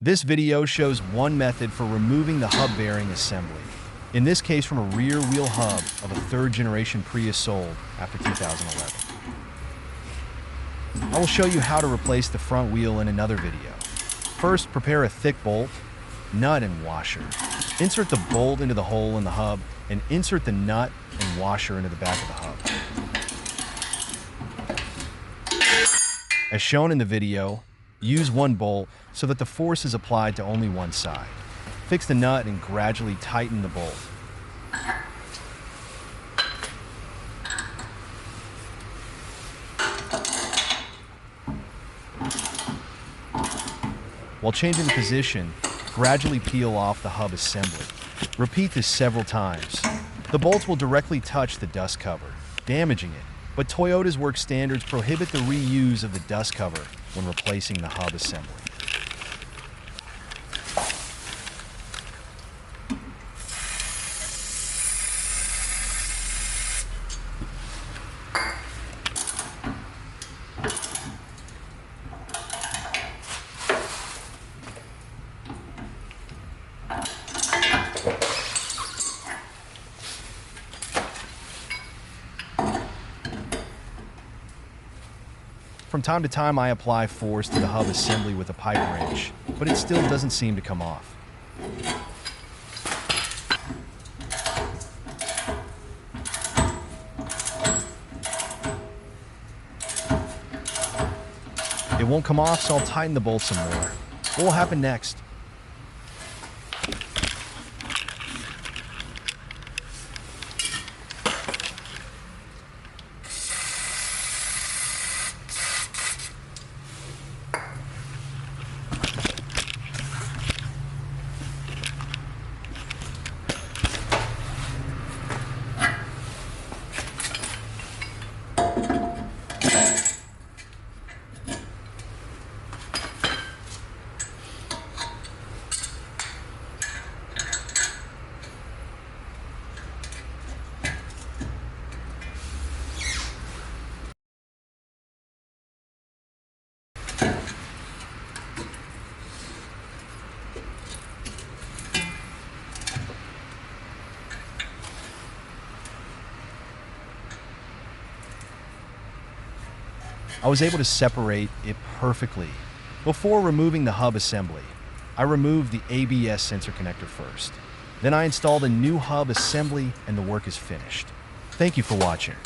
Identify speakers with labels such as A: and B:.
A: This video shows one method for removing the hub bearing assembly, in this case from a rear wheel hub of a third-generation Prius sold after 2011. I will show you how to replace the front wheel in another video. First, prepare a thick bolt, nut, and washer. Insert the bolt into the hole in the hub and insert the nut and washer into the back of the hub. As shown in the video, use one bolt so that the force is applied to only one side. Fix the nut and gradually tighten the bolt. While changing position, gradually peel off the hub assembly. Repeat this several times. The bolts will directly touch the dust cover, damaging it, but Toyota's work standards prohibit the reuse of the dust cover when replacing the hub assembly. From time to time, I apply force to the hub assembly with a pipe wrench, but it still doesn't seem to come off. It won't come off, so I'll tighten the bolt some more. What will happen next? I was able to separate it perfectly. Before removing the hub assembly, I removed the ABS sensor connector first. Then I installed a new hub assembly and the work is finished. Thank you for watching.